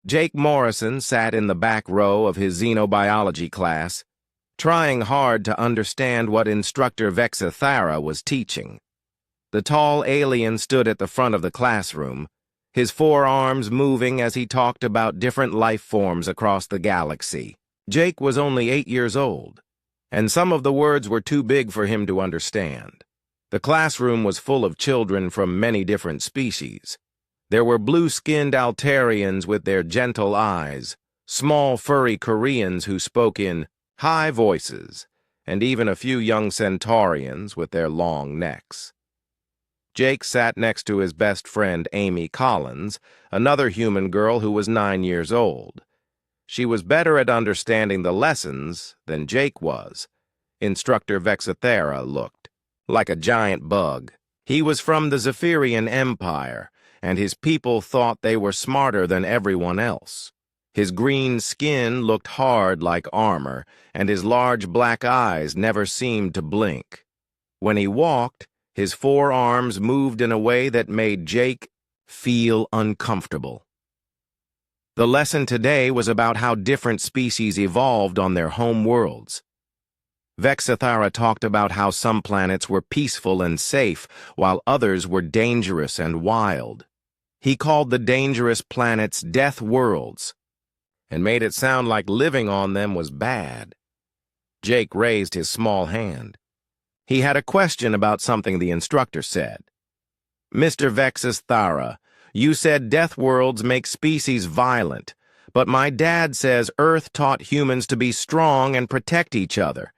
Jake Morrison sat in the back row of his xenobiology class, trying hard to understand what Instructor Vexithara was teaching. The tall alien stood at the front of the classroom, his forearms moving as he talked about different life forms across the galaxy. Jake was only 8 years old, and some of the words were too big for him to understand. The classroom was full of children from many different species. There were blue-skinned Altarians with their gentle eyes, small furry Koreans who spoke in high voices, and even a few young Centaurians with their long necks. Jake sat next to his best friend Amy Collins, another human girl who was 9 years old. She was better at understanding the lessons than Jake was. Instructor Vexithara looked like a giant bug. He was from the Zephyrian Empire, and his people thought they were smarter than everyone else. His green skin looked hard like armor, and his large black eyes never seemed to blink. When he walked, his forearms moved in a way that made Jake feel uncomfortable. The lesson today was about how different species evolved on their home worlds. Vexithara talked about how some planets were peaceful and safe, while others were dangerous and wild. He called the dangerous planets Deathworlders, and made it sound like living on them was bad. Jake raised his small hand. He had a question about something the instructor said. "Mr. Vexithara, you said Deathworlders make species violent, but my dad says Earth taught humans to be strong and protect each other.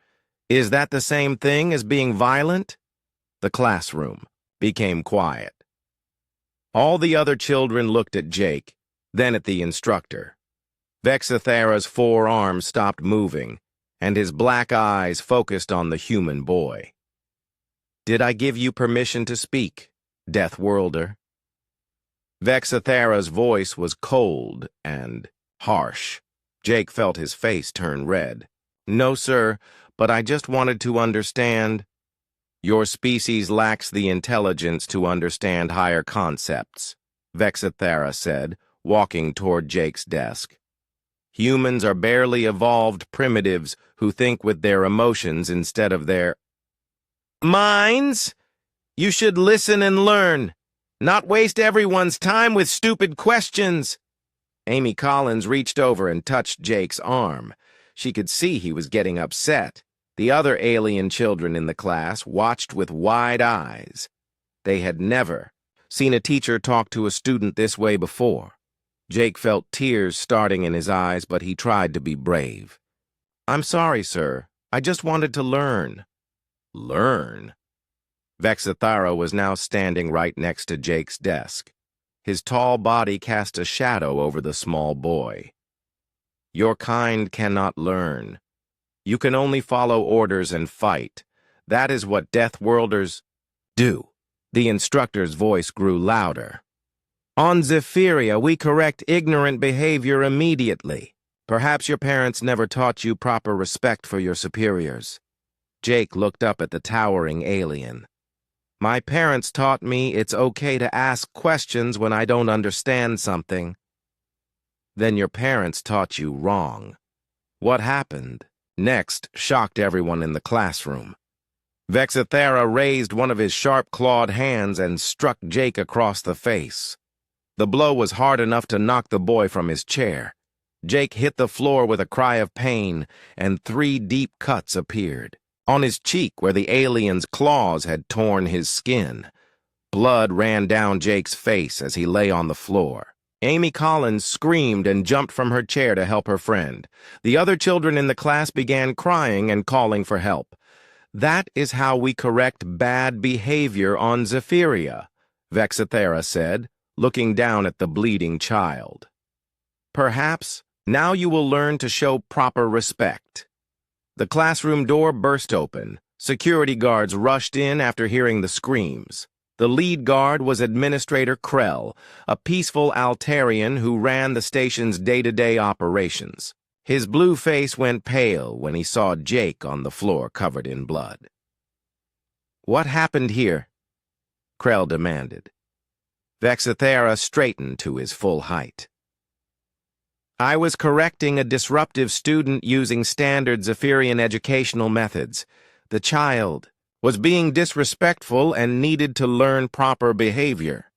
Is that the same thing as being violent?" The classroom became quiet. All the other children looked at Jake, then at the instructor. Vexithara's forearms stopped moving, and his black eyes focused on the human boy. "Did I give you permission to speak, Deathworlder?" Vexithara's voice was cold and harsh. Jake felt his face turn red. "No, sir, but I just wanted to understand." "Your species lacks the intelligence to understand higher concepts," Vexithara said, walking toward Jake's desk. "Humans are barely evolved primitives who think with their emotions instead of their minds. You should listen and learn, not waste everyone's time with stupid questions." Amy Collins reached over and touched Jake's arm. She could see he was getting upset. The other alien children in the class watched with wide eyes. They had never seen a teacher talk to a student this way before. Jake felt tears starting in his eyes, but he tried to be brave. "I'm sorry, sir. I just wanted to learn." "Learn?" Vexithara was now standing right next to Jake's desk. His tall body cast a shadow over the small boy. "Your kind cannot learn. You can only follow orders and fight. That is what Deathworlders do." The instructor's voice grew louder. "On Zephyria, we correct ignorant behavior immediately. Perhaps your parents never taught you proper respect for your superiors." Jake looked up at the towering alien. "My parents taught me it's okay to ask questions when I don't understand something." "Then your parents taught you wrong." What happened next shocked everyone in the classroom. Vexithara raised one of his sharp-clawed hands and struck Jake across the face. The blow was hard enough to knock the boy from his chair. Jake hit the floor with a cry of pain, and 3 deep cuts appeared. On his cheek where the alien's claws had torn his skin. Blood ran down Jake's face as he lay on the floor. Amy Collins screamed and jumped from her chair to help her friend. The other children in the class began crying and calling for help. "That is how we correct bad behavior on Zephyria," Vexithara said, looking down at the bleeding child. "Perhaps now you will learn to show proper respect." The classroom door burst open. Security guards rushed in after hearing the screams. The lead guard was Administrator Krell, a peaceful Altarian who ran the station's day-to-day operations. His blue face went pale when he saw Jake on the floor covered in blood. "What happened here?" Krell demanded. Vexithara straightened to his full height. I was correcting a disruptive student using standard Zephyrian educational methods. The child was being disrespectful and needed to learn proper behavior.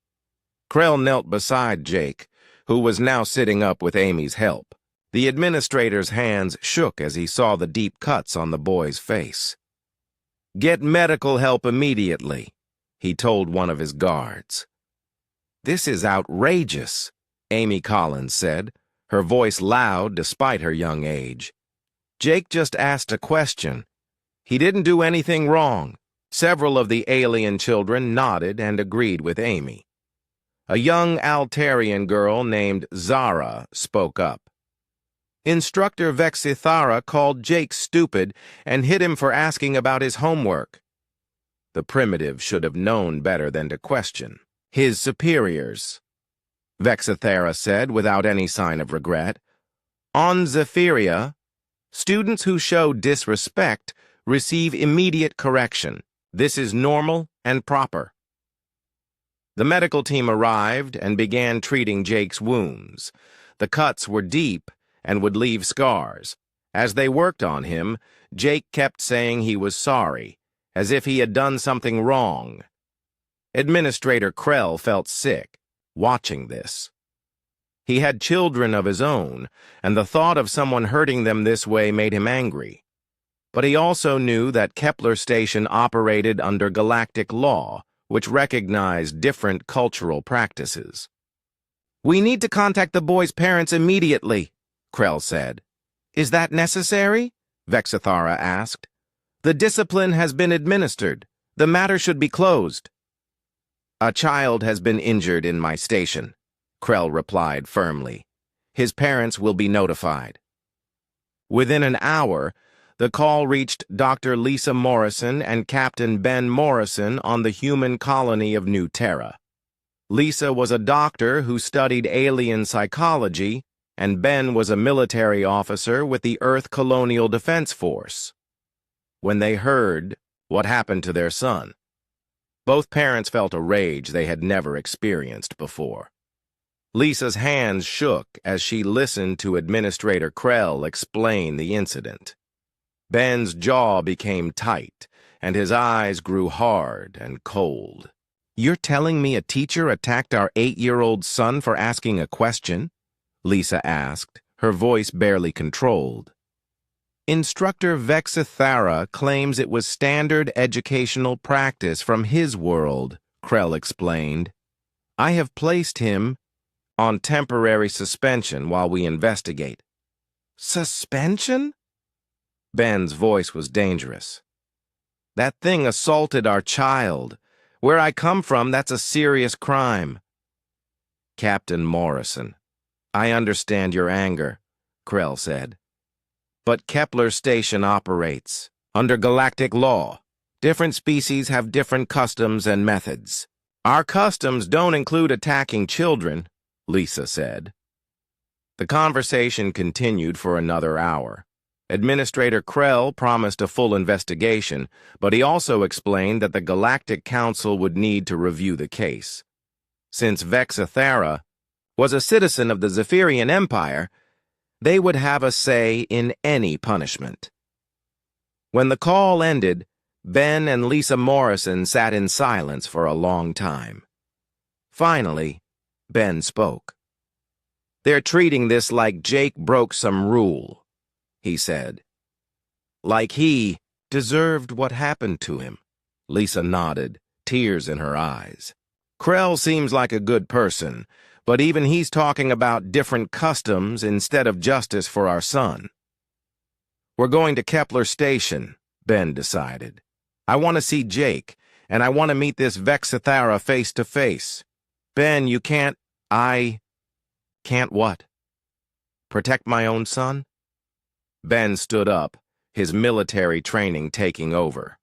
Krell knelt beside Jake, who was now sitting up with Amy's help. The administrator's hands shook as he saw the deep cuts on the boy's face. "Get medical help immediately," he told one of his guards. "This is outrageous," Amy Collins said, her voice loud despite her young age. "Jake just asked a question. He didn't do anything wrong." Several of the alien children nodded and agreed with Amy. A young Altarian girl named Zara spoke up. "Instructor Vexithara called Jake stupid and hit him for asking about his homework." The primitive should have known better than to question his superiors, Vexithara said without any sign of regret. "On Zephyria, students who show disrespect receive immediate correction. This is normal and proper." The medical team arrived and began treating Jake's wounds. The cuts were deep and would leave scars. As they worked on him, Jake kept saying he was sorry, as if he had done something wrong. Administrator Krell felt sick, watching this. He had children of his own, and the thought of someone hurting them this way made him angry. But he also knew that Kepler Station operated under galactic law, which recognized different cultural practices. "We need to contact the boy's parents immediately," Krell said. "Is that necessary?" Vexithara asked. "The discipline has been administered. The matter should be closed." "A child has been injured in my station," Krell replied firmly. "His parents will be notified." Within an hour, the call reached Dr. Lisa Morrison and Captain Ben Morrison on the human colony of New Terra. Lisa was a doctor who studied alien psychology, and Ben was a military officer with the Earth Colonial Defense Force. When they heard what happened to their son, both parents felt a rage they had never experienced before. Lisa's hands shook as she listened to Administrator Krell explain the incident. Ben's jaw became tight, and his eyes grew hard and cold. "You're telling me a teacher attacked our 8-year-old son for asking a question?" Lisa asked, her voice barely controlled. "Instructor Vexithara claims it was standard educational practice from his world," Krell explained. "I have placed him on temporary suspension while we investigate." "Suspension?" Ben's voice was dangerous. "That thing assaulted our child. Where I come from, that's a serious crime." "Captain Morrison, I understand your anger," Krell said. "But Kepler Station operates under galactic law. Different species have different customs and methods. Our customs don't include attacking children," Lisa said. The conversation continued for another hour. Administrator Krell promised a full investigation, but he also explained that the Galactic Council would need to review the case. Since Vexithara was a citizen of the Zephyrian Empire, they would have a say in any punishment. When the call ended, Ben and Lisa Morrison sat in silence for a long time. Finally, Ben spoke. "They're treating this like Jake broke some rule," he said. "Like he deserved what happened to him." Lisa nodded, tears in her eyes. "Krell seems like a good person, but even he's talking about different customs instead of justice for our son." "We're going to Kepler Station," Ben decided. "I want to see Jake, and I want to meet this Vexithara face to face. Ben, you can't—" "I can't what? Protect my own son?" Ben stood up, his military training taking over.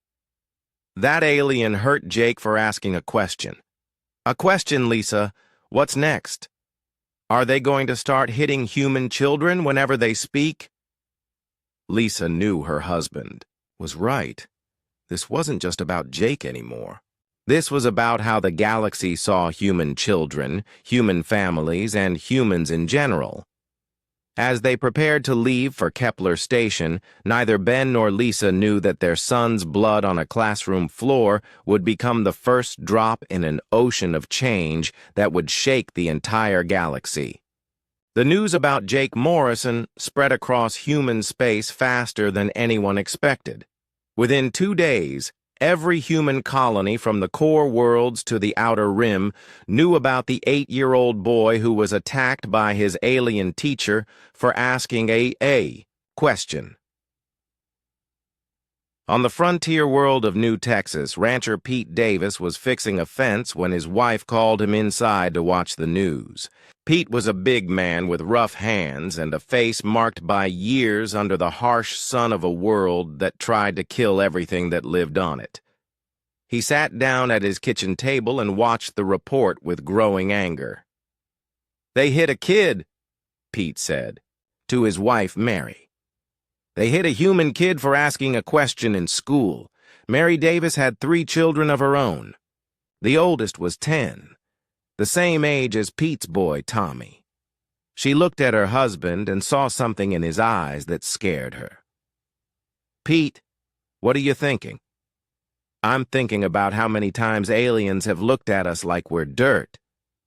"That alien hurt Jake for asking a question." "A question, Lisa. What's next? Are they going to start hitting human children whenever they speak?" Lisa knew her husband was right. This wasn't just about Jake anymore. This was about how the galaxy saw human children, human families, and humans in general. As they prepared to leave for Kepler Station, neither Ben nor Lisa knew that their son's blood on a classroom floor would become the first drop in an ocean of change that would shake the entire galaxy. The news about Jake Morrison spread across human space faster than anyone expected. Within 2 days, every human colony from the core worlds to the outer rim knew about the 8-year-old boy who was attacked by his alien teacher for asking a question. On the frontier world of New Texas, rancher Pete Davis was fixing a fence when his wife called him inside to watch the news. Pete was a big man with rough hands and a face marked by years under the harsh sun of a world that tried to kill everything that lived on it. He sat down at his kitchen table and watched the report with growing anger. "They hit a kid," Pete said, to his wife Mary. "They hit a human kid for asking a question in school. Mary Davis had 3 children of her own. The oldest was 10. The same age as Pete's boy, Tommy. She looked at her husband and saw something in his eyes that scared her. Pete, what are you thinking?" "I'm thinking about how many times aliens have looked at us like we're dirt,"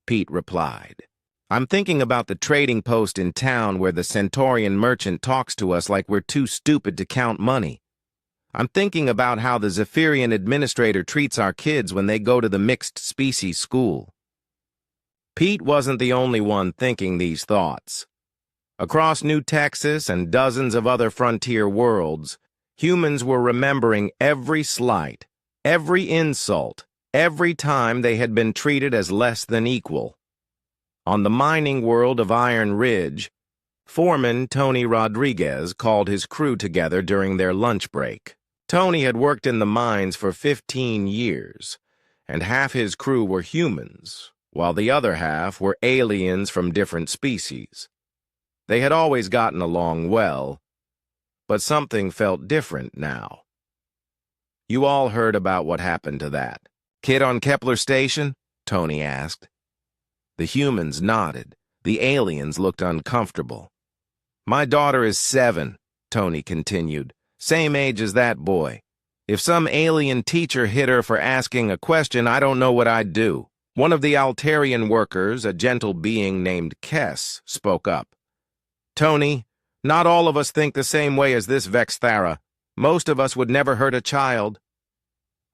Pete replied. "I'm thinking about the trading post in town where the Centaurian merchant talks to us like we're too stupid to count money. I'm thinking about how the Zephyrian administrator treats our kids when they go to the mixed species school." Pete wasn't the only one thinking these thoughts. Across New Texas and dozens of other frontier worlds, humans were remembering every slight, every insult, every time they had been treated as less than equal. On the mining world of Iron Ridge, foreman Tony Rodriguez called his crew together during their lunch break. Tony had worked in the mines for 15 years, and half his crew were humans, while the other half were aliens from different species. They had always gotten along well, but something felt different now. "You all heard about what happened to that kid on Kepler Station?" Tony asked. The humans nodded. The aliens looked uncomfortable. "My daughter is 7, Tony continued. "Same age as that boy. If some alien teacher hit her for asking a question, I don't know what I'd do." One of the Altarian workers, a gentle being named Kess, spoke up. "Tony, not all of us think the same way as this Vexthara. Most of us would never hurt a child."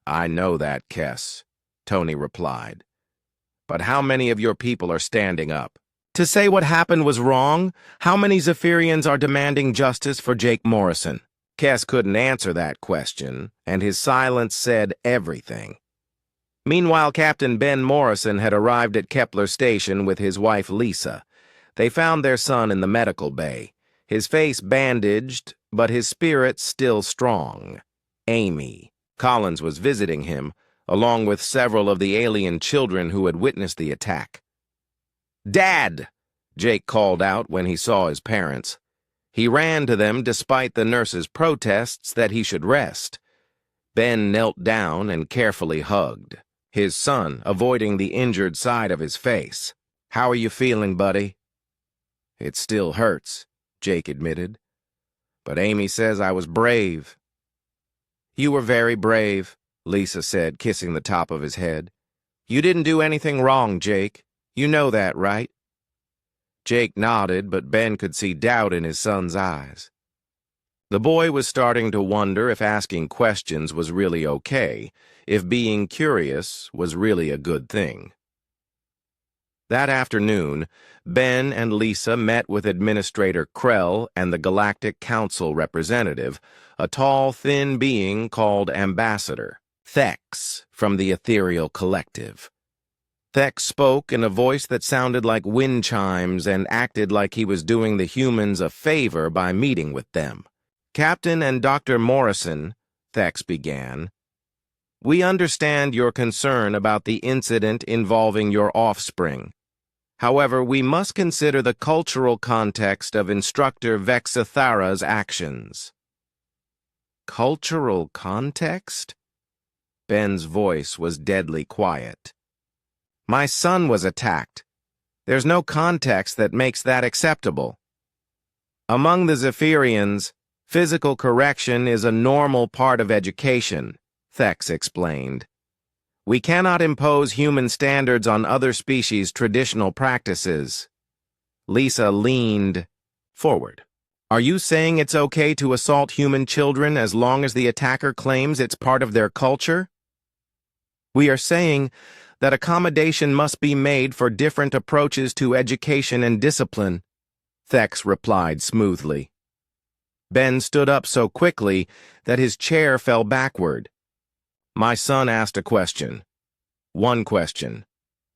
"I know that, Kess," Tony replied. "But how many of your people are standing up to say what happened was wrong? How many Zephyrians are demanding justice for Jake Morrison?" Kess couldn't answer that question, and his silence said everything. Meanwhile, Captain Ben Morrison had arrived at Kepler Station with his wife Lisa. They found their son in the medical bay, his face bandaged, but his spirits still strong. Amy, Collins, was visiting him, along with several of the alien children who had witnessed the attack. "Dad!" Jake called out when he saw his parents. He ran to them despite the nurse's protests that he should rest. Ben knelt down and carefully hugged, his son avoiding the injured side of his face. "How are you feeling, buddy?" "It still hurts," Jake admitted. "But Amy says I was brave." "You were very brave," Lisa said, kissing the top of his head. "You didn't do anything wrong, Jake. You know that, right?" Jake nodded, but Ben could see doubt in his son's eyes. The boy was starting to wonder if asking questions was really okay, if being curious was really a good thing. That afternoon, Ben and Lisa met with Administrator Krell and the Galactic Council representative, a tall, thin being called Ambassador, Thex, from the Ethereal Collective. Thex spoke in a voice that sounded like wind chimes and acted like he was doing the humans a favor by meeting with them. "Captain and Dr. Morrison," Thex began, "we understand your concern about the incident involving your offspring. However, we must consider the cultural context of Instructor Vexathara's actions." "Cultural context?" Ben's voice was deadly quiet. "My son was attacked. There's no context that makes that acceptable." Among the Zephyrians, physical correction is a normal part of education, Thex explained. We cannot impose human standards on other species' traditional practices. Lisa leaned forward. Are you saying it's okay to assault human children as long as the attacker claims it's part of their culture? We are saying that accommodation must be made for different approaches to education and discipline, Thex replied smoothly. Ben stood up so quickly that his chair fell backward. My son asked a question. One question.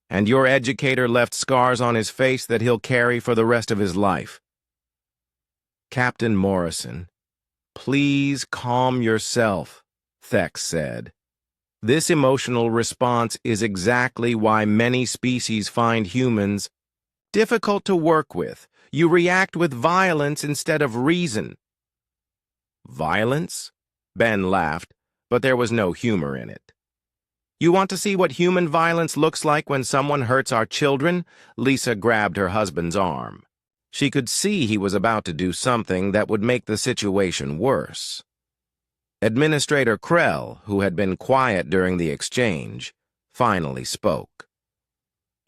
And your educator left scars on his face that he'll carry for the rest of his life. Captain Morrison, please calm yourself, Thex said. This emotional response is exactly why many species find humans difficult to work with. You react with violence instead of reason. Violence? Ben laughed, but there was no humor in it. You want to see what human violence looks like when someone hurts our children? Lisa grabbed her husband's arm. She could see he was about to do something that would make the situation worse. Administrator Krell, who had been quiet during the exchange, finally spoke.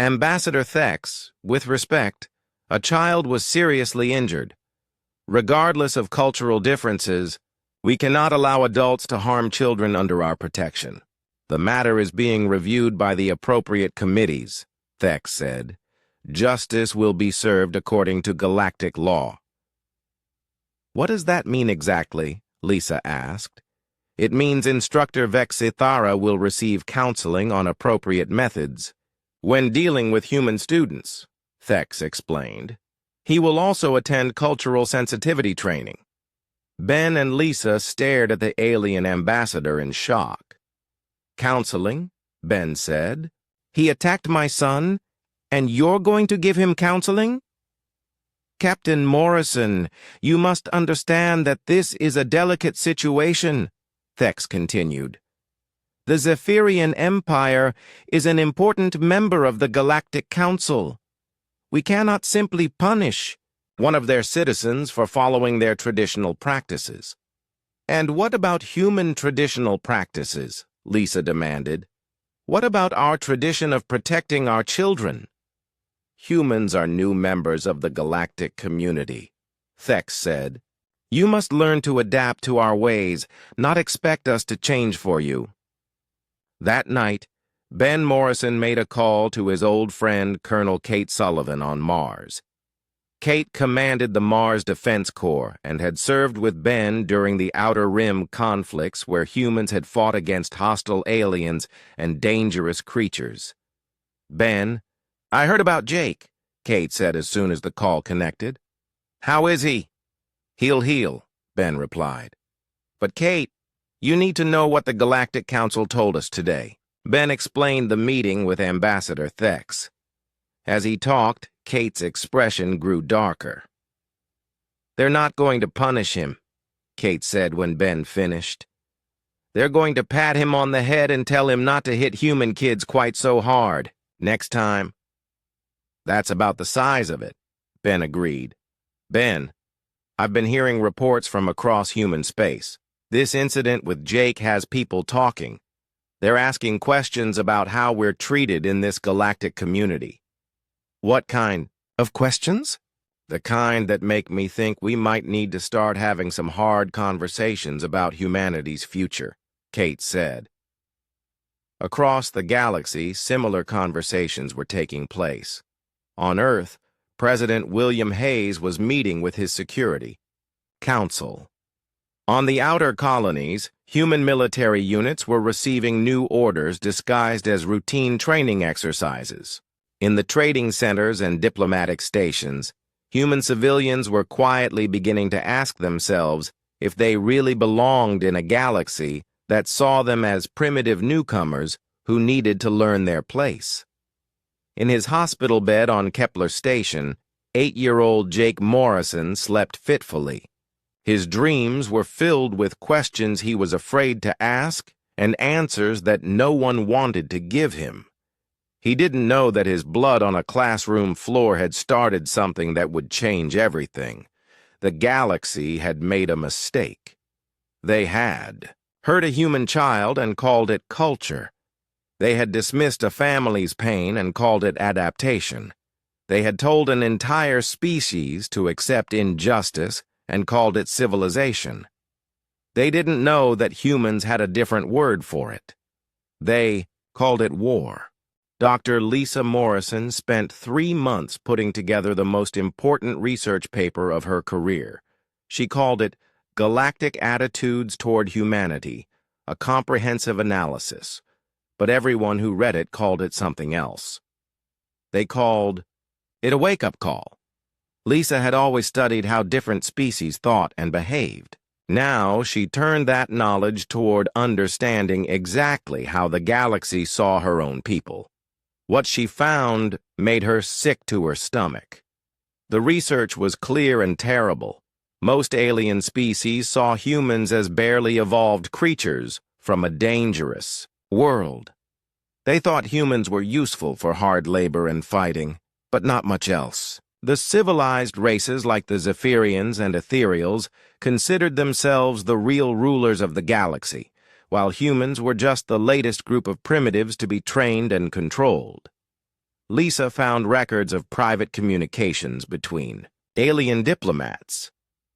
Ambassador Thex, with respect, a child was seriously injured. Regardless of cultural differences, we cannot allow adults to harm children under our protection. The matter is being reviewed by the appropriate committees, Thex said. Justice will be served according to galactic law. What does that mean exactly? Lisa asked. It means Instructor Vexithara will receive counseling on appropriate methods when dealing with human students, Thex explained. He will also attend cultural sensitivity training. Ben and Lisa stared at the alien ambassador in shock. Counseling, Ben said. He attacked my son, and you're going to give him counseling? Captain Morrison, you must understand that this is a delicate situation, Thex continued. The Zephyrian Empire is an important member of the Galactic Council. We cannot simply punish one of their citizens for following their traditional practices. And what about human traditional practices? Lisa demanded. What about our tradition of protecting our children? Humans are new members of the galactic community, Thex said. You must learn to adapt to our ways, not expect us to change for you. That night, Ben Morrison made a call to his old friend Colonel Kate Sullivan on Mars. Kate commanded the Mars Defense Corps and had served with Ben during the Outer Rim conflicts where humans had fought against hostile aliens and dangerous creatures. Ben, I heard about Jake, Kate said as soon as the call connected. How is he? He'll heal, Ben replied. But Kate, you need to know what the Galactic Council told us today. Ben explained the meeting with Ambassador Thex. As he talked, Kate's expression grew darker. They're not going to punish him, Kate said when Ben finished. They're going to pat him on the head and tell him not to hit human kids quite so hard next time. That's about the size of it, Ben agreed. Ben, I've been hearing reports from across human space. This incident with Jake has people talking. They're asking questions about how we're treated in this galactic community. What kind of questions? The kind that make me think we might need to start having some hard conversations about humanity's future, Kate said. Across the galaxy, similar conversations were taking place. On Earth, President William Hayes was meeting with his security council. On the outer colonies, human military units were receiving new orders disguised as routine training exercises. In the trading centers and diplomatic stations, human civilians were quietly beginning to ask themselves if they really belonged in a galaxy that saw them as primitive newcomers who needed to learn their place. In his hospital bed on Kepler Station, 8-year-old Jake Morrison slept fitfully. His dreams were filled with questions he was afraid to ask and answers that no one wanted to give him. He didn't know that his blood on a classroom floor had started something that would change everything. The galaxy had made a mistake. They had hurt a human child and called it culture. They had dismissed a family's pain and called it adaptation. They had told an entire species to accept injustice and called it civilization. They didn't know that humans had a different word for it. They called it war. Dr. Lisa Morrison spent 3 months putting together the most important research paper of her career. She called it Galactic Attitudes Toward Humanity, a Comprehensive Analysis, but everyone who read it called it something else. They called it a wake-up call. Lisa had always studied how different species thought and behaved. Now she turned that knowledge toward understanding exactly how the galaxy saw her own people. What she found made her sick to her stomach. The research was clear and terrible. Most alien species saw humans as barely evolved creatures from a dangerous world. They thought humans were useful for hard labor and fighting, but not much else. The civilized races like the Zephyrians and Ethereals considered themselves the real rulers of the galaxy, while humans were just the latest group of primitives to be trained and controlled. Lisa found records of private communications between alien diplomats.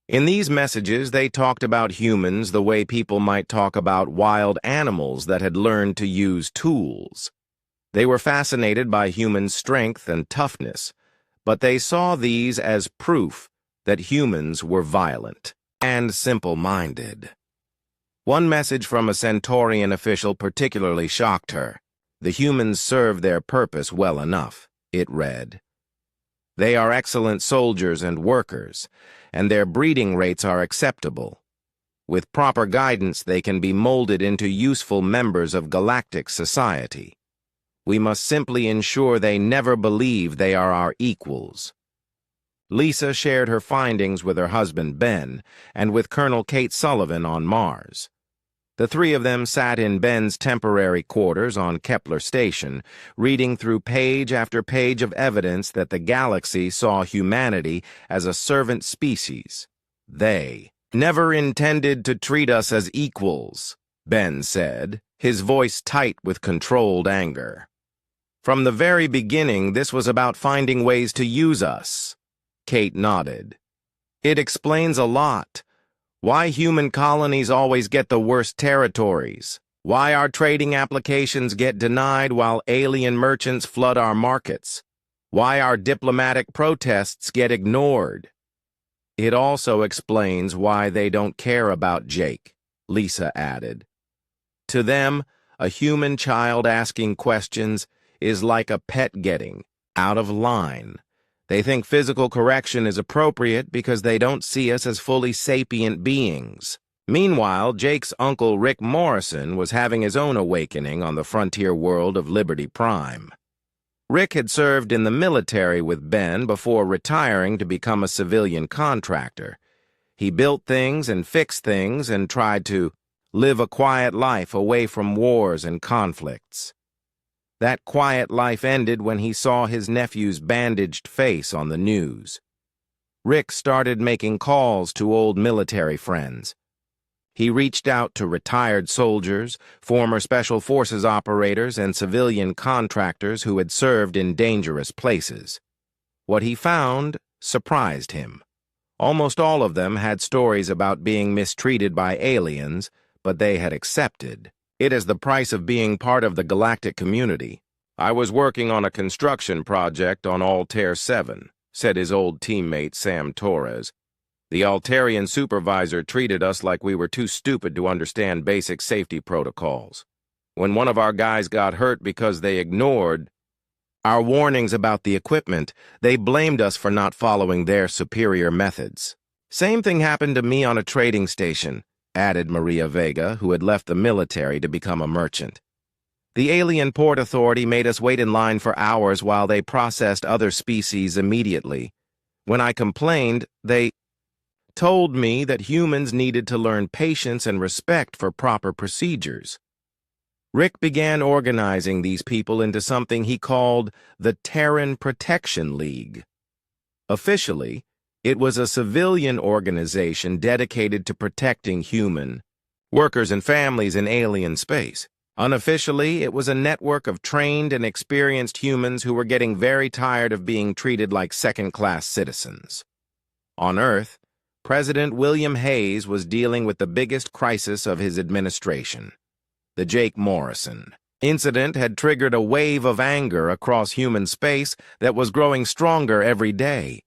In these messages, they talked about humans the way people might talk about wild animals that had learned to use tools. They were fascinated by human strength and toughness, but they saw these as proof that humans were violent and simple-minded. One message from a Centaurian official particularly shocked her. The humans serve their purpose well enough, it read. They are excellent soldiers and workers, and their breeding rates are acceptable. With proper guidance, they can be molded into useful members of galactic society. We must simply ensure they never believe they are our equals. Lisa shared her findings with her husband Ben and with Colonel Kate Sullivan on Mars. The three of them sat in Ben's temporary quarters on Kepler Station, reading through page after page of evidence that the galaxy saw humanity as a servant species. They never intended to treat us as equals, Ben said, his voice tight with controlled anger. From the very beginning, this was about finding ways to use us. Kate nodded. It explains a lot. Why human colonies always get the worst territories. Why our trading applications get denied while alien merchants flood our markets. Why our diplomatic protests get ignored. It also explains why they don't care about Jake, Lisa added. To them, a human child asking questions is like a pet getting out of line. They think physical correction is appropriate because they don't see us as fully sapient beings. Meanwhile, Jake's uncle Rick Morrison was having his own awakening on the frontier world of Liberty Prime. Rick had served in the military with Ben before retiring to become a civilian contractor. He built things and fixed things and tried to live a quiet life away from wars and conflicts. That quiet life ended when he saw his nephew's bandaged face on the news. Rick started making calls to old military friends. He reached out to retired soldiers, former Special Forces operators, and civilian contractors who had served in dangerous places. What he found surprised him. Almost all of them had stories about being mistreated by aliens, but they had accepted. It is the price of being part of the galactic community. I was working on a construction project on Altair 7, said his old teammate Sam Torres. The Altarian supervisor treated us like we were too stupid to understand basic safety protocols. When one of our guys got hurt because they ignored our warnings about the equipment, they blamed us for not following their superior methods. Same thing happened to me on a trading station, added Maria Vega, who had left the military to become a merchant. The alien port authority made us wait in line for hours while they processed other species immediately. When I complained, they told me that humans needed to learn patience and respect for proper procedures. Rick began organizing these people into something he called the Terran Protection League. Officially, It was a civilian organization dedicated to protecting human workers and families in alien space. Unofficially, it was a network of trained and experienced humans who were getting very tired of being treated like second-class citizens. On Earth, President William Hayes was dealing with the biggest crisis of his administration. The Jake Morrison incident had triggered a wave of anger across human space that was growing stronger every day.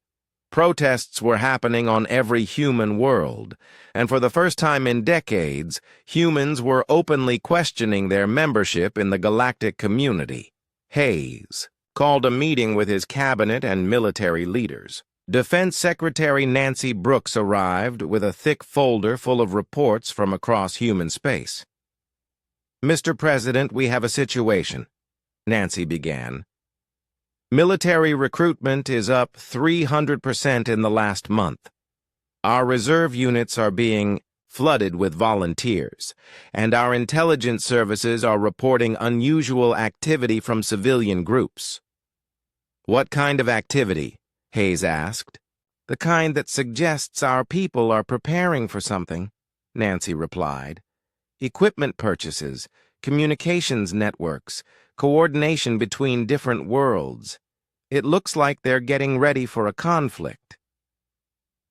Protests were happening on every human world, and for the first time in decades, humans were openly questioning their membership in the galactic community. Hayes called a meeting with his cabinet and military leaders. Defense Secretary Nancy Brooks arrived with a thick folder full of reports from across human space. "Mr. President, we have a situation," Nancy began. "Military recruitment is up 300% in the last month. Our reserve units are being flooded with volunteers, and our intelligence services are reporting unusual activity from civilian groups." "What kind of activity?" Hayes asked. "The kind that suggests our people are preparing for something," Nancy replied. "Equipment purchases, communications networks, coordination between different worlds. It looks like they're getting ready for a conflict."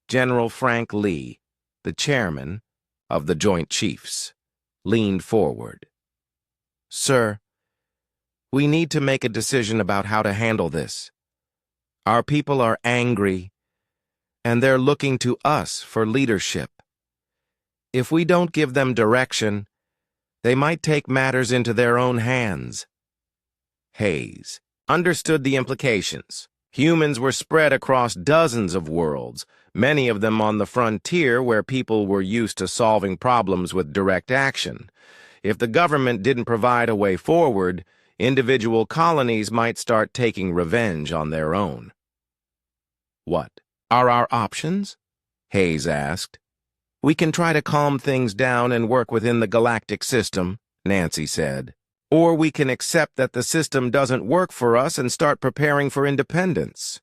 General Frank Lee, the chairman of the Joint Chiefs, leaned forward. "Sir, we need to make a decision about how to handle this. Our people are angry, and they're looking to us for leadership. If we don't give them direction, they might take matters into their own hands." Hayes understood the implications. Humans were spread across dozens of worlds, many of them on the frontier where people were used to solving problems with direct action. If the government didn't provide a way forward, individual colonies might start taking revenge on their own. "What are our options?" Hayes asked. "We can try to calm things down and work within the galactic system," Nancy said. "Or we can accept that the system doesn't work for us and start preparing for independence."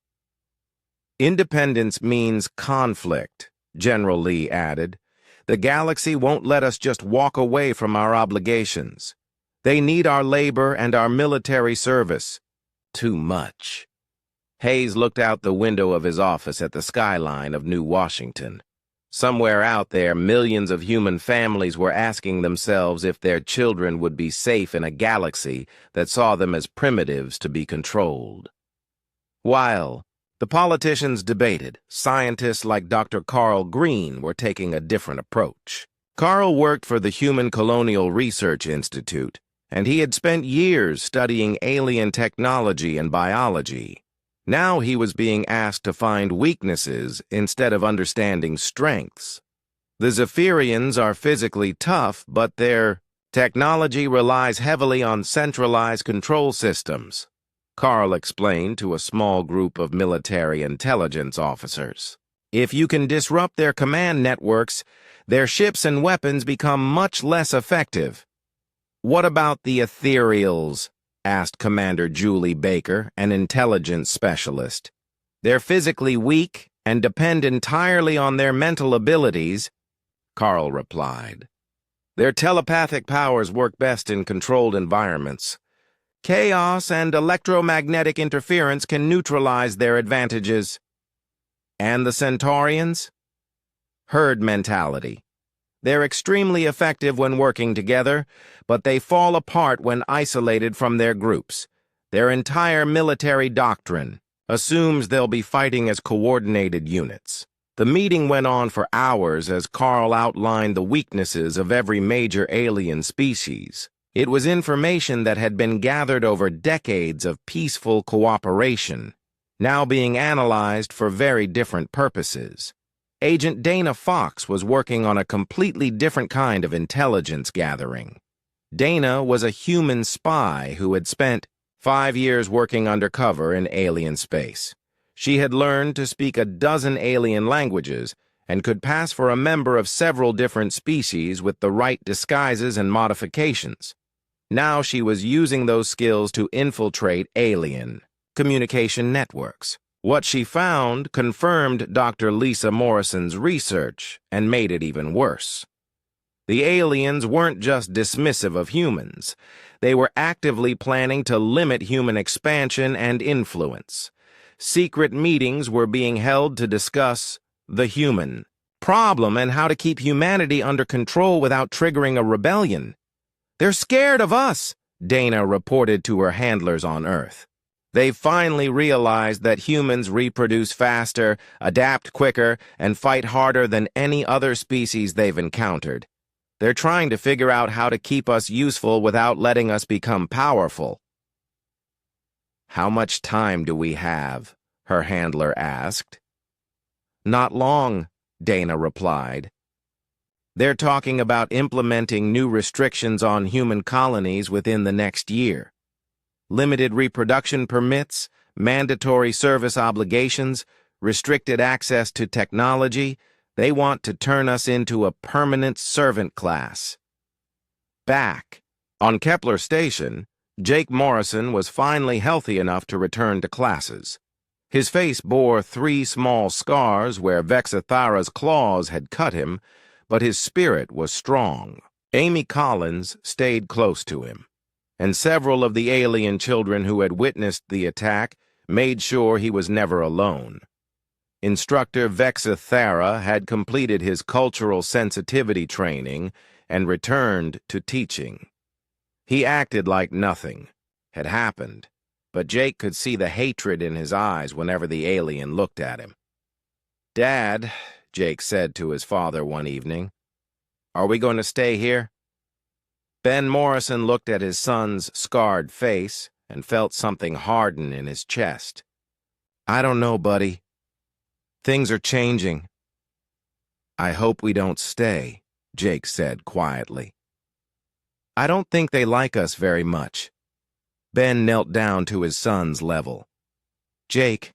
"Independence means conflict," General Lee added. "The galaxy won't let us just walk away from our obligations. They need our labor and our military service. Too much." Hayes looked out the window of his office at the skyline of New Washington. Somewhere out there, millions of human families were asking themselves if their children would be safe in a galaxy that saw them as primitives to be controlled. While the politicians debated, scientists like Dr. Carl Green were taking a different approach. Carl worked for the Human Colonial Research Institute, and he had spent years studying alien technology and biology. Now he was being asked to find weaknesses instead of understanding strengths. The Zephyrians are physically tough, but their technology relies heavily on centralized control systems, Carl explained to a small group of military intelligence officers. If you can disrupt their command networks, their ships and weapons become much less effective. "What about the ethereals?" asked Commander Julie Baker, an intelligence specialist. "They're physically weak and depend entirely on their mental abilities," Carl replied. "Their telepathic powers work best in controlled environments. Chaos and electromagnetic interference can neutralize their advantages." "And the Centaurians?" "Herd mentality. They're extremely effective when working together, but they fall apart when isolated from their groups. Their entire military doctrine assumes they'll be fighting as coordinated units." The meeting went on for hours as Carl outlined the weaknesses of every major alien species. It was information that had been gathered over decades of peaceful cooperation, now being analyzed for very different purposes. Agent Dana Fox was working on a completely different kind of intelligence gathering. Dana was a human spy who had spent 5 years working undercover in alien space. She had learned to speak a dozen alien languages and could pass for a member of several different species with the right disguises and modifications. Now she was using those skills to infiltrate alien communication networks. What she found confirmed Dr. Lisa Morrison's research and made it even worse. The aliens weren't just dismissive of humans. They were actively planning to limit human expansion and influence. Secret meetings were being held to discuss the human problem and how to keep humanity under control without triggering a rebellion. "They're scared of us," Dana reported to her handlers on Earth. "They finally realized that humans reproduce faster, adapt quicker, and fight harder than any other species they've encountered. They're trying to figure out how to keep us useful without letting us become powerful." "How much time do we have?" her handler asked. "Not long," Dana replied. "They're talking about implementing new restrictions on human colonies within the next year. Limited reproduction permits, mandatory service obligations, restricted access to technology. They want to turn us into a permanent servant class." Back on Kepler Station, Jake Morrison was finally healthy enough to return to classes. His face bore 3 small scars where Vexathara's claws had cut him, but his spirit was strong. Amy Collins stayed close to him, and several of the alien children who had witnessed the attack made sure he was never alone. Instructor Vexathara had completed his cultural sensitivity training and returned to teaching. He acted like nothing had happened, but Jake could see the hatred in his eyes whenever the alien looked at him. "Dad," Jake said to his father one evening, "are we going to stay here?" Ben Morrison looked at his son's scarred face and felt something harden in his chest. "I don't know, buddy. Things are changing." "I hope we don't stay," Jake said quietly. "I don't think they like us very much." Ben knelt down to his son's level. "Jake,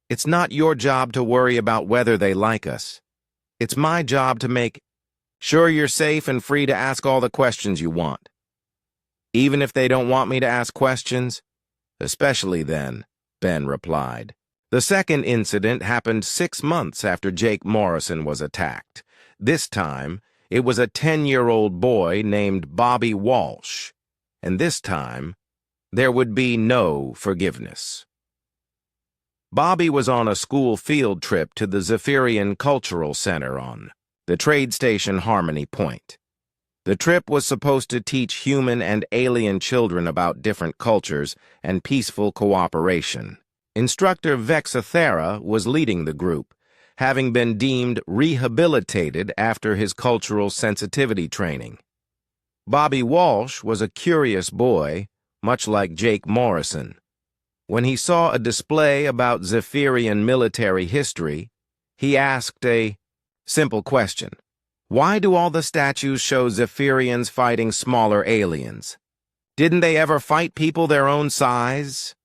it's not your job to worry about whether they like us. It's my job to make sure you're safe and free to ask all the questions you want. Even if they don't want me to ask questions?" "Especially then," Ben replied. The second incident happened 6 months after Jake Morrison was attacked. This time, it was a 10-year-old boy named Bobby Walsh. And this time, there would be no forgiveness. Bobby was on a school field trip to the Zephyrian Cultural Center on the trade station Harmony Point. The trip was supposed to teach human and alien children about different cultures and peaceful cooperation. Instructor Vexathara was leading the group, having been deemed rehabilitated after his cultural sensitivity training. Bobby Walsh was a curious boy, much like Jake Morrison. When he saw a display about Zephyrian military history, he asked a simple question. Why do all the statues show Zephyrians fighting smaller aliens? Didn't they ever fight people their own size?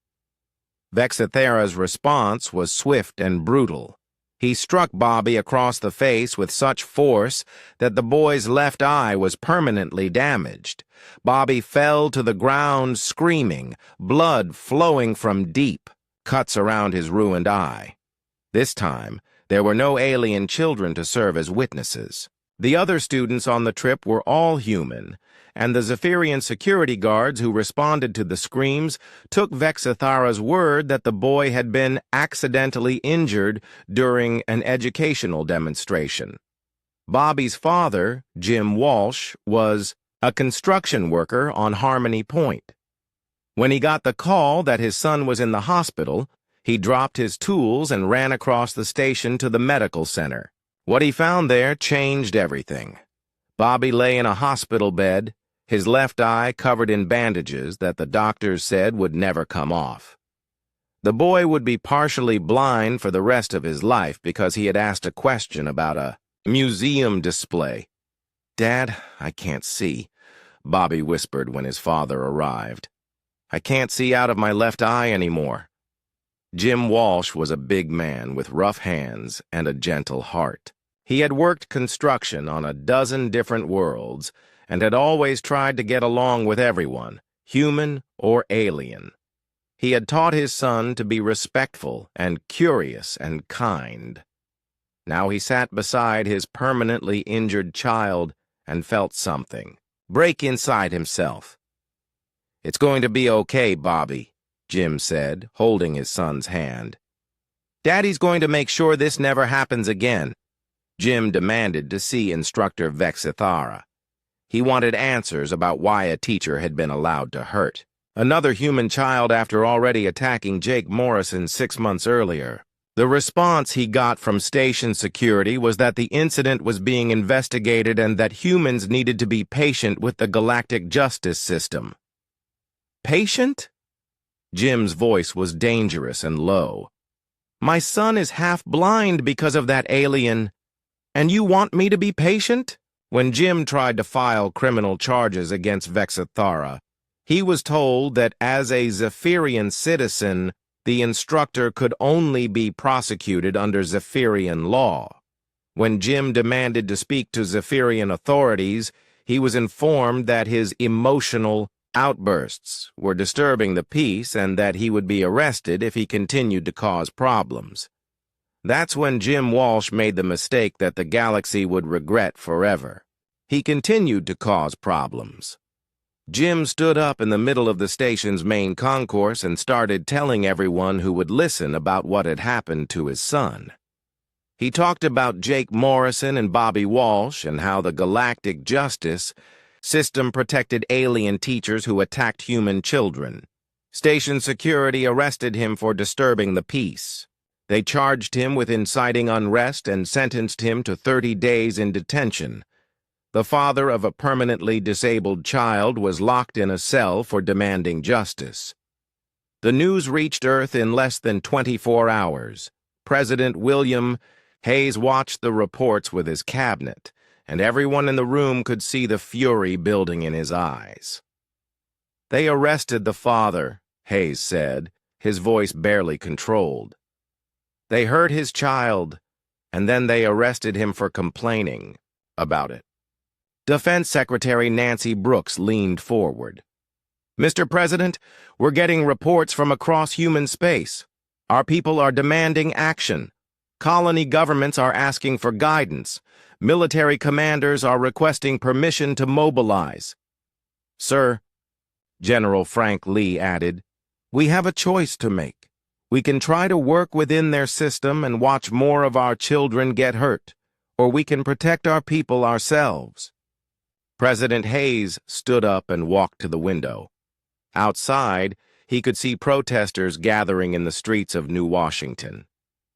Vexathara's response was swift and brutal. He struck Bobby across the face with such force that the boy's left eye was permanently damaged. Bobby fell to the ground screaming, blood flowing from deep cuts around his ruined eye. This time, there were no alien children to serve as witnesses. The other students on the trip were all human, and the Zephyrian security guards who responded to the screams took Vexathara's word that the boy had been accidentally injured during an educational demonstration. Bobby's father, Jim Walsh, was a construction worker on Harmony Point. When he got the call that his son was in the hospital, he dropped his tools and ran across the station to the medical center. What he found there changed everything. Bobby lay in a hospital bed, his left eye covered in bandages that the doctors said would never come off. The boy would be partially blind for the rest of his life because he had asked a question about a museum display. "Dad, I can't see," Bobby whispered when his father arrived. "I can't see out of my left eye anymore." Jim Walsh was a big man with rough hands and a gentle heart. He had worked construction on a dozen different worlds and had always tried to get along with everyone, human or alien. He had taught his son to be respectful and curious and kind. Now he sat beside his permanently injured child and felt something break inside himself. "It's going to be okay, Bobby," Jim said, holding his son's hand. "Daddy's going to make sure this never happens again." Jim demanded to see Instructor Vexithara. He wanted answers about why a teacher had been allowed to hurt another human child after already attacking Jake Morrison 6 months earlier. The response he got from station security was that the incident was being investigated and that humans needed to be patient with the galactic justice system. Patient? Jim's voice was dangerous and low. "My son is half-blind because of that alien, and you want me to be patient?" When Jim tried to file criminal charges against Vexithara, he was told that as a Zephyrian citizen, the instructor could only be prosecuted under Zephyrian law. When Jim demanded to speak to Zephyrian authorities, he was informed that his emotional outbursts were disturbing the peace and that he would be arrested if he continued to cause problems. That's when Jim Walsh made the mistake that the galaxy would regret forever. He continued to cause problems. Jim stood up in the middle of the station's main concourse and started telling everyone who would listen about what had happened to his son. He talked about Jake Morrison and Bobby Walsh and how the galactic justice system protected alien teachers who attacked human children. Station security arrested him for disturbing the peace. They charged him with inciting unrest and sentenced him to 30 days in detention. The father of a permanently disabled child was locked in a cell for demanding justice. The news reached Earth in less than 24 hours. President William Hayes watched the reports with his cabinet, and everyone in the room could see the fury building in his eyes. "They arrested the father," Hayes said, his voice barely controlled. "They hurt his child, and then they arrested him for complaining about it." Defense Secretary Nancy Brooks leaned forward. "Mr. President, we're getting reports from across human space. Our people are demanding action. Colony governments are asking for guidance. Military commanders are requesting permission to mobilize." "Sir," General Frank Lee added, "we have a choice to make. We can try to work within their system and watch more of our children get hurt, or we can protect our people ourselves." President Hayes stood up and walked to the window. Outside, he could see protesters gathering in the streets of New Washington.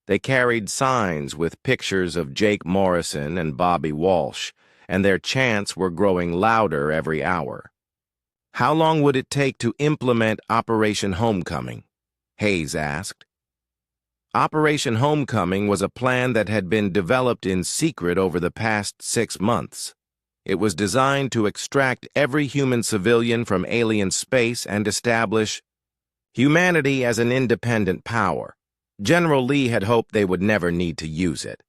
They carried signs with pictures of Jake Morrison and Bobby Walsh, and their chants were growing louder every hour. "How long would it take to implement Operation Homecoming?" Hayes asked. Operation Homecoming was a plan that had been developed in secret over the past 6 months. It was designed to extract every human civilian from alien space and establish humanity as an independent power. General Lee had hoped they would never need to use it.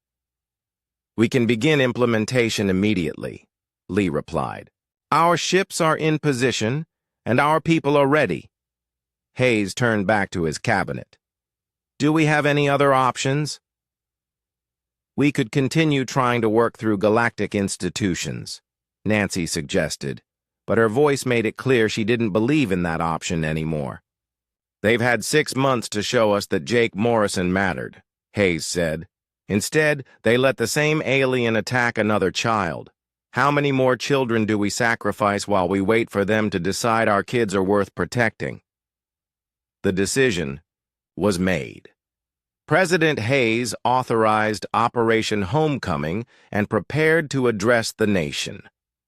"We can begin implementation immediately," Lee replied. "Our ships are in position, and our people are ready." Hayes turned back to his cabinet. "Do we have any other options?" "We could continue trying to work through galactic institutions," Nancy suggested, but her voice made it clear she didn't believe in that option anymore. "They've had 6 months to show us that Jake Morrison mattered," Hayes said. "Instead, they let the same alien attack another child. How many more children do we sacrifice while we wait for them to decide our kids are worth protecting?" The decision was made. President Hayes authorized Operation Homecoming and prepared to address the nation.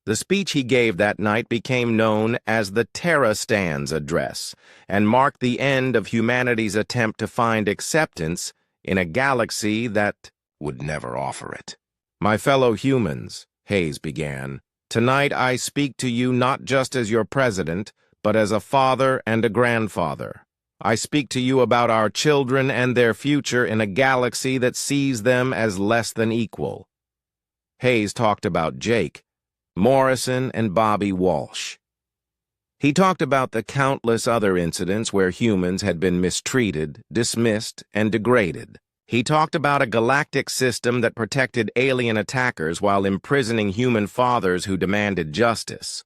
The speech he gave that night became known as the Terra Stands Address and marked the end of humanity's attempt to find acceptance in a galaxy that would never offer it. "My fellow humans," Hayes began, "tonight I speak to you not just as your president, but as a father and a grandfather. I speak to you about our children and their future in a galaxy that sees them as less than equal." Hayes talked about Jake, Morrison, and Bobby Walsh. He talked about the countless other incidents where humans had been mistreated, dismissed, and degraded. He talked about a galactic system that protected alien attackers while imprisoning human fathers who demanded justice.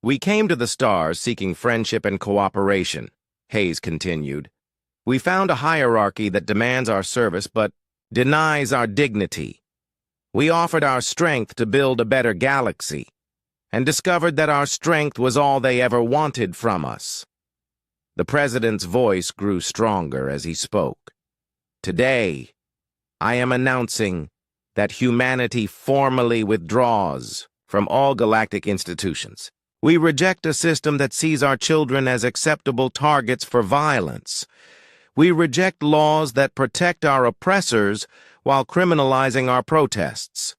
"We came to the stars seeking friendship and cooperation," Hayes continued. "We found a hierarchy that demands our service but denies our dignity. We offered our strength to build a better galaxy, and discovered that our strength was all they ever wanted from us." The president's voice grew stronger as he spoke. "Today, I am announcing that humanity formally withdraws from all galactic institutions. We reject a system that sees our children as acceptable targets for violence. We reject laws that protect our oppressors while criminalizing our protests.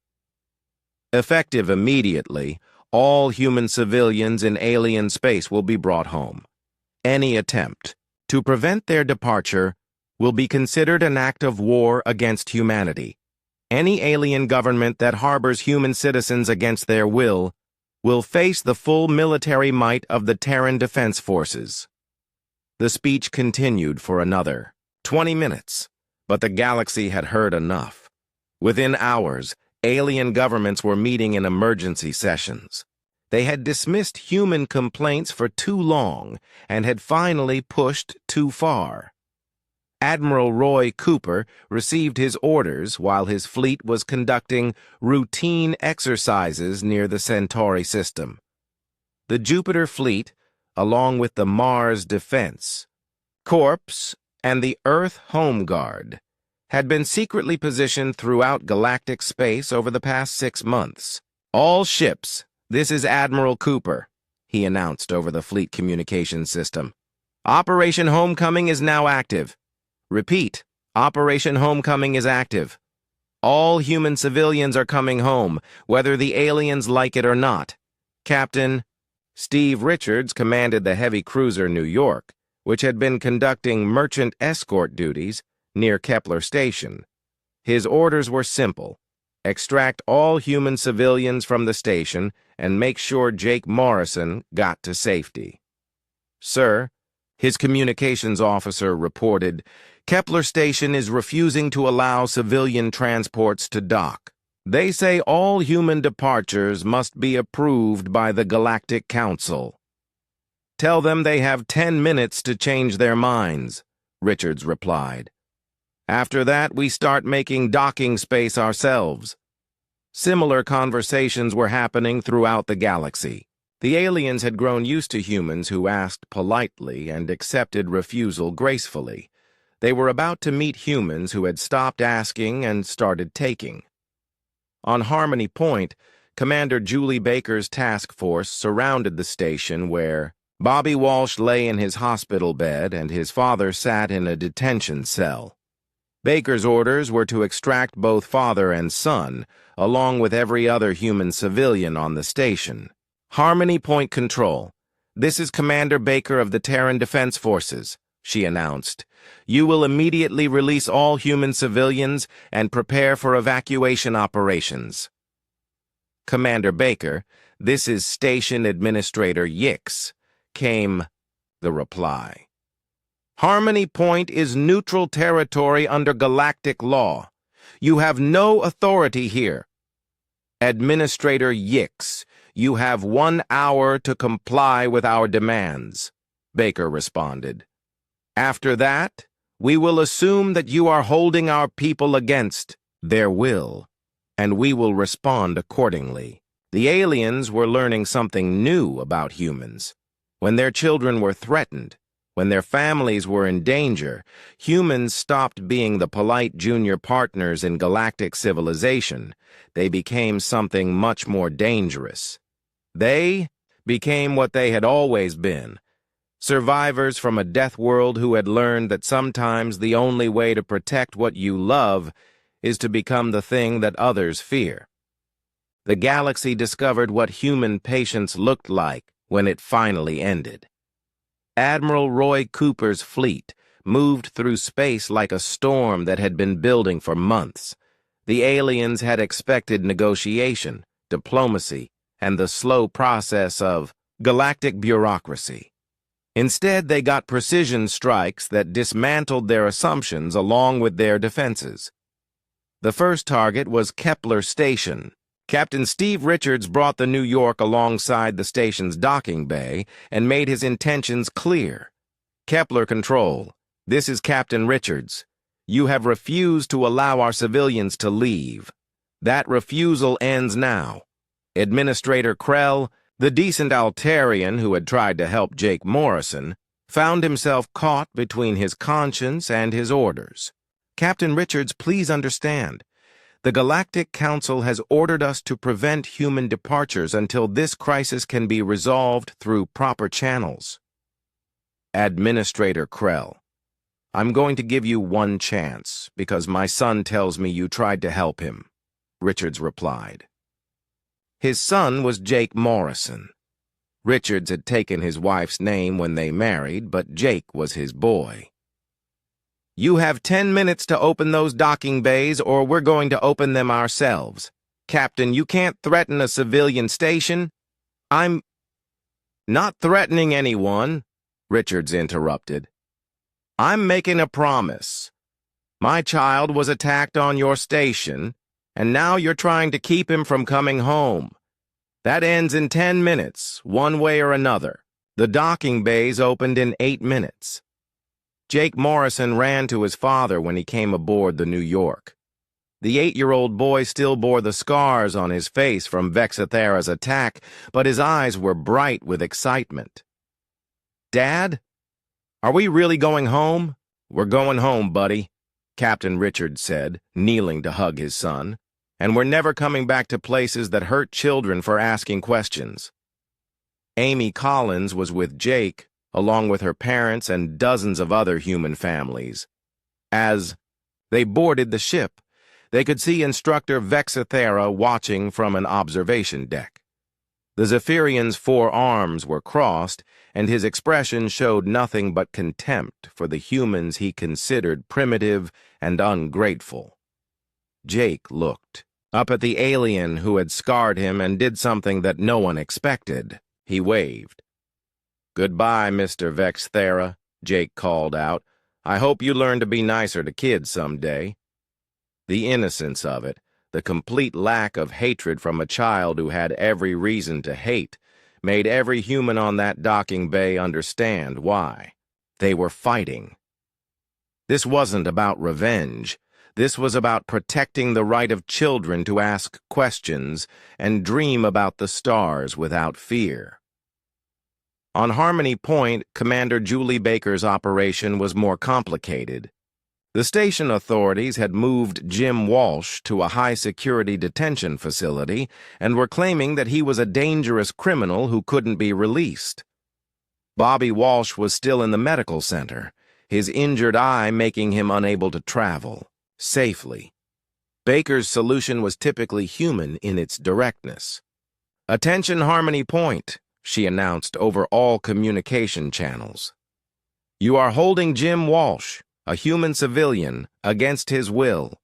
Effective immediately, all human civilians in alien space will be brought home. Any attempt to prevent their departure will be considered an act of war against humanity. Any alien government that harbors human citizens against their will face the full military might of the Terran Defense Forces." The speech continued for another 20 minutes, but the galaxy had heard enough. Within hours, alien governments were meeting in emergency sessions. They had dismissed human complaints for too long and had finally pushed too far. Admiral Roy Cooper received his orders while his fleet was conducting routine exercises near the Centauri system. The Jupiter fleet, along with the Mars Defense Corps and the Earth Home Guard, had been secretly positioned throughout galactic space over the past 6 months. "All ships, this is Admiral Cooper," he announced over the fleet communications system. "Operation Homecoming is now active. Repeat, Operation Homecoming is active. All human civilians are coming home, whether the aliens like it or not. Captain Steve Richards commanded the heavy cruiser New York, which had been conducting merchant escort duties near Kepler Station. His orders were simple: extract all human civilians from the station and make sure Jake Morrison got to safety." "Sir," his communications officer reported, "Kepler Station is refusing to allow civilian transports to dock. They say all human departures must be approved by the Galactic Council." "Tell them they have 10 minutes to change their minds," Richards replied. "After that, we start making docking space ourselves." Similar conversations were happening throughout the galaxy. The aliens had grown used to humans who asked politely and accepted refusal gracefully. They were about to meet humans who had stopped asking and started taking. On Harmony Point, Commander Julie Baker's task force surrounded the station where Bobby Walsh lay in his hospital bed and his father sat in a detention cell. Baker's orders were to extract both father and son, along with every other human civilian on the station. "Harmony Point Control, this is Commander Baker of the Terran Defense Forces," she announced. "You will immediately release all human civilians and prepare for evacuation operations." "Commander Baker, this is Station Administrator Yix," came the reply. "Harmony Point is neutral territory under galactic law. You have no authority here." "Administrator Yix, you have 1 hour to comply with our demands," Baker responded. "After that, we will assume that you are holding our people against their will, and we will respond accordingly." The aliens were learning something new about humans. When their children were threatened, when their families were in danger, humans stopped being the polite junior partners in galactic civilization. They became something much more dangerous. They became what they had always been: survivors from a death world who had learned that sometimes the only way to protect what you love is to become the thing that others fear. The galaxy discovered what human patience looked like when it finally ended. Admiral Roy Cooper's fleet moved through space like a storm that had been building for months. The aliens had expected negotiation, diplomacy, and the slow process of galactic bureaucracy. Instead, they got precision strikes that dismantled their assumptions along with their defenses. The first target was Kepler Station. Captain Steve Richards brought the New York alongside the station's docking bay and made his intentions clear. Kepler Control, this is Captain Richards. You have refused to allow our civilians to leave. That refusal ends now. Administrator Krell, the decent Altarian who had tried to help Jake Morrison, found himself caught between his conscience and his orders. Captain Richards, please understand. The Galactic Council has ordered us to prevent human departures until this crisis can be resolved through proper channels. Administrator Krell, I'm going to give you one chance because my son tells me you tried to help him, Richards replied. His son was Jake Morrison. Richards had taken his wife's name when they married, but Jake was his boy. You have 10 minutes to open those docking bays or we're going to open them ourselves. Captain, you can't threaten a civilian station. I'm not threatening anyone, Richards interrupted. I'm making a promise. My child was attacked on your station, and now you're trying to keep him from coming home. That ends in 10 minutes, one way or another. The docking bays opened in 8 minutes. Jake Morrison ran to his father when he came aboard the New York. The 8-year-old boy still bore the scars on his face from Vexithera's attack, but his eyes were bright with excitement. Dad? Are we really going home? We're going home, buddy, Captain Richards said, kneeling to hug his son. And we're never coming back to places that hurt children for asking questions. Amy Collins was with Jake, along with her parents and dozens of other human families. As they boarded the ship, they could see Instructor Vexithera watching from an observation deck. The Zephyrian's 4 arms were crossed, and his expression showed nothing but contempt for the humans he considered primitive and ungrateful. Jake looked up at the alien who had scarred him and did something that no one expected. He waved. Goodbye, Mr. Vexithera, Jake called out. I hope you learn to be nicer to kids someday. The innocence of it, the complete lack of hatred from a child who had every reason to hate, made every human on that docking bay understand why. They were fighting. This wasn't about revenge. This was about protecting the right of children to ask questions and dream about the stars without fear. On Harmony Point, Commander Julie Baker's operation was more complicated. The station authorities had moved Jim Walsh to a high-security detention facility and were claiming that he was a dangerous criminal who couldn't be released. Bobby Walsh was still in the medical center, his injured eye making him unable to travel safely. Baker's solution was typically human in its directness. Attention Harmony Point, she announced over all communication channels. You are holding Jim Walsh, a human civilian, against his will.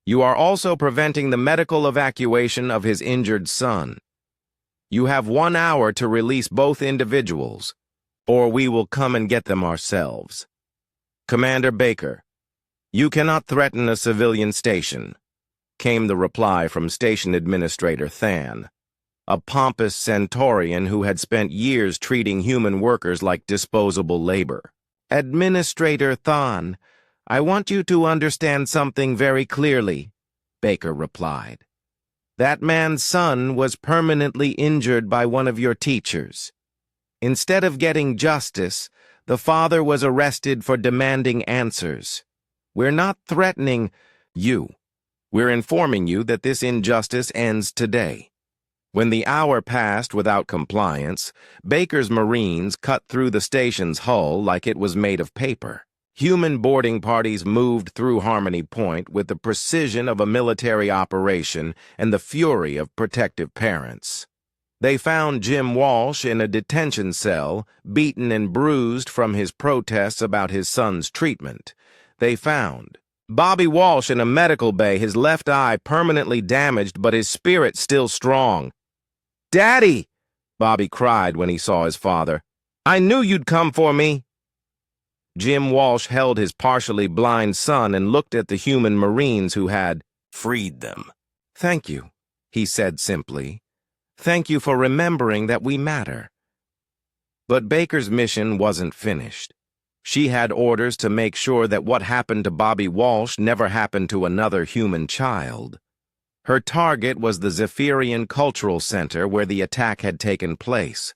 You are also preventing the medical evacuation of his injured son. You have 1 hour to release both individuals, or we will come and get them ourselves. Commander Baker, you cannot threaten a civilian station, came the reply from Station Administrator Than, a pompous Centaurian who had spent years treating human workers like disposable labor. Administrator Than, I want you to understand something very clearly, Baker replied. That man's son was permanently injured by one of your teachers. Instead of getting justice, the father was arrested for demanding answers. We're not threatening you. We're informing you that this injustice ends today. When the hour passed without compliance, Baker's Marines cut through the station's hull like it was made of paper. Human boarding parties moved through Harmony Point with the precision of a military operation and the fury of protective parents. They found Jim Walsh in a detention cell, beaten and bruised from his protests about his son's treatment. They found Bobby Walsh in a medical bay, his left eye permanently damaged but his spirit still strong. Daddy! Bobby cried when he saw his father. "I knew you'd come for me." Jim Walsh held his partially blind son and looked at the human Marines who had freed them. "Thank you," he said simply. "Thank you for remembering that we matter." But Baker's mission wasn't finished. She had orders to make sure that what happened to Bobby Walsh never happened to another human child. Her target was the Zephyrian Cultural Center where the attack had taken place.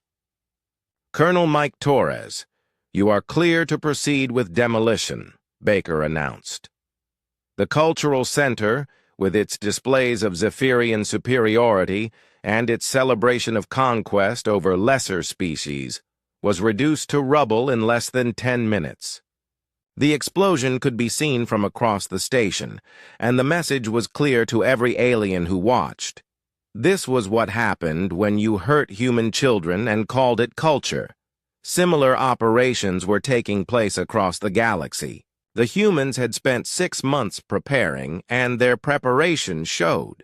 "Colonel Mike Torres, you are clear to proceed with demolition," Baker announced. The Cultural Center, with its displays of Zephyrian superiority and its celebration of conquest over lesser species, was reduced to rubble in less than 10 minutes. The explosion could be seen from across the station, and the message was clear to every alien who watched. This was what happened when you hurt human children and called it culture. Similar operations were taking place across the galaxy. The humans had spent 6 months preparing, and their preparation showed.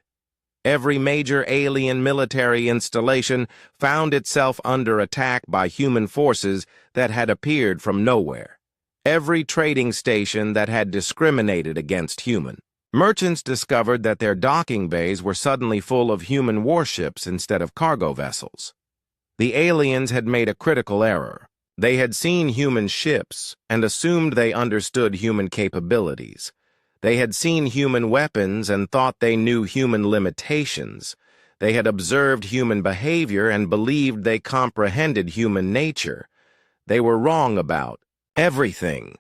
Every major alien military installation found itself under attack by human forces that had appeared from nowhere. Every trading station that had discriminated against human. Merchants discovered that their docking bays were suddenly full of human warships instead of cargo vessels. The aliens had made a critical error. They had seen human ships and assumed they understood human capabilities. They had seen human weapons and thought they knew human limitations. They had observed human behavior and believed they comprehended human nature. They were wrong about everything.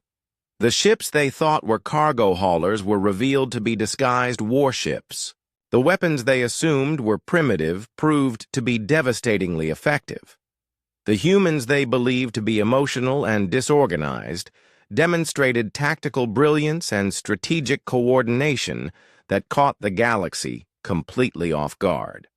The ships they thought were cargo haulers were revealed to be disguised warships. The weapons they assumed were primitive proved to be devastatingly effective. The humans they believed to be emotional and disorganized demonstrated tactical brilliance and strategic coordination that caught the galaxy completely off guard.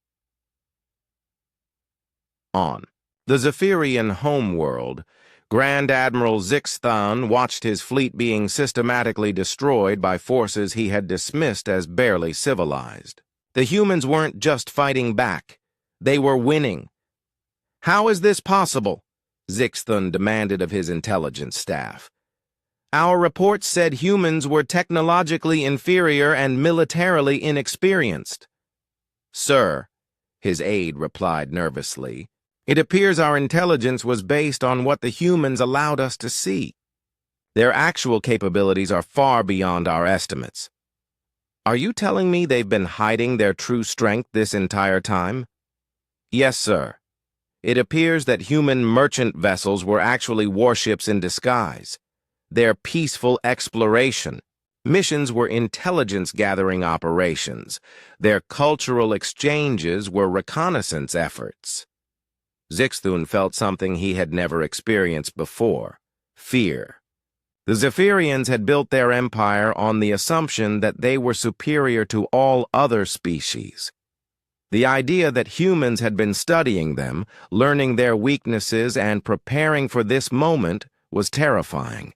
On the Zephyrian homeworld, Grand Admiral Zixthon watched his fleet being systematically destroyed by forces he had dismissed as barely civilized. The humans weren't just fighting back. They were winning. "How is this possible?" Zixthon demanded of his intelligence staff. "Our reports said humans were technologically inferior and militarily inexperienced." "Sir," his aide replied nervously, "it appears our intelligence was based on what the humans allowed us to see. Their actual capabilities are far beyond our estimates." "Are you telling me they've been hiding their true strength this entire time?" "Yes, sir. It appears that human merchant vessels were actually warships in disguise. Their peaceful exploration missions were intelligence-gathering operations. Their cultural exchanges were reconnaissance efforts." Zixthon felt something he had never experienced before: fear. The Zephyrians had built their empire on the assumption that they were superior to all other species. The idea that humans had been studying them, learning their weaknesses, and preparing for this moment was terrifying.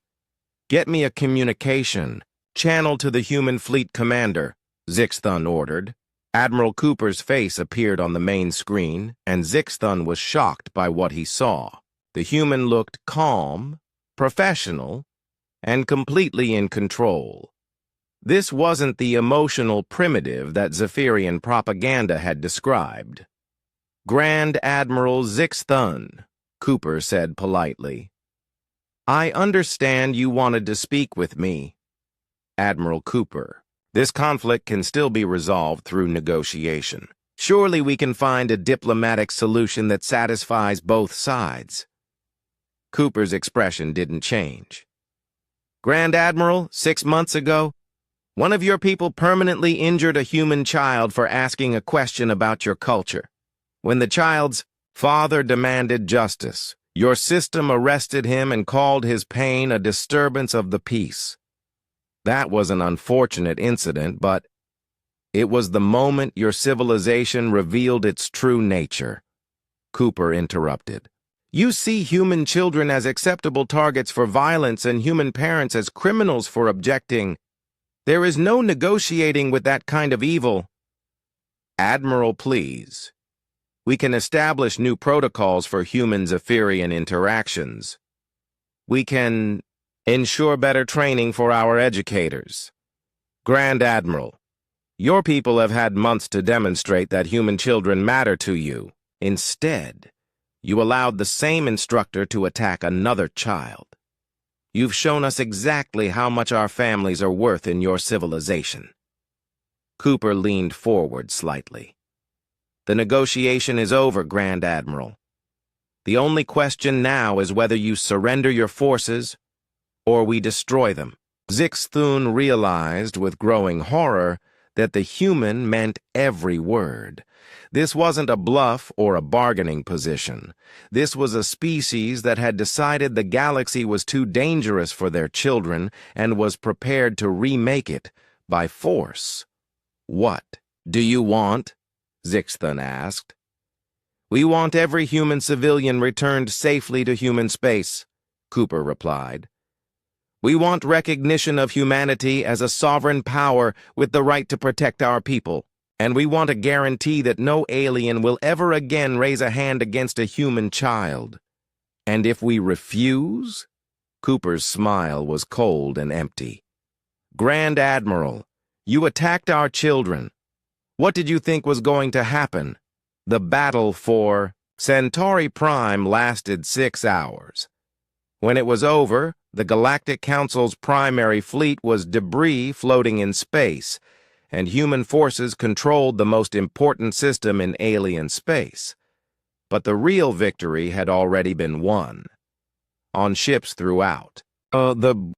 "Get me a communication. Channel to the human fleet commander," Zixthon ordered. Admiral Cooper's face appeared on the main screen, and Zixthon was shocked by what he saw. The human looked calm, professional, and completely in control. This wasn't the emotional primitive that Zephyrian propaganda had described. "Grand Admiral Zixthon," Cooper said politely. "I understand you wanted to speak with me." "Admiral Cooper, this conflict can still be resolved through negotiation. Surely we can find a diplomatic solution that satisfies both sides." Cooper's expression didn't change. "Grand Admiral, 6 months ago, one of your people permanently injured a human child for asking a question about your culture. When the child's father demanded justice, your system arrested him and called his pain a disturbance of the peace. That was an unfortunate incident, but it was the moment your civilization revealed its true nature." Cooper interrupted. "You see human children as acceptable targets for violence and human parents as criminals for objecting. There is no negotiating with that kind of evil." "Admiral, please." We can establish new protocols for humans-Etherian interactions. We can ensure better training for our educators. Grand Admiral, your people have had months to demonstrate that human children matter to you. Instead, you allowed the same instructor to attack another child. You've shown us exactly how much our families are worth in your civilization. Cooper leaned forward slightly. The negotiation is over, Grand Admiral. The only question now is whether you surrender your forces or we destroy them. Zixthun realized with growing horror that the human meant every word. This wasn't a bluff or a bargaining position. This was a species that had decided the galaxy was too dangerous for their children and was prepared to remake it by force. What do you want? Zixthun asked. We want every human civilian returned safely to human space, Cooper replied. We want recognition of humanity as a sovereign power with the right to protect our people, and we want a guarantee that no alien will ever again raise a hand against a human child. And if we refuse? Cooper's smile was cold and empty. Grand Admiral, you attacked our children. What did you think was going to happen? The battle for Centauri Prime lasted 6 hours. When it was over, the Galactic Council's primary fleet was debris floating in space, and human forces controlled the most important system in alien space. But the real victory had already been won. On ships throughout. The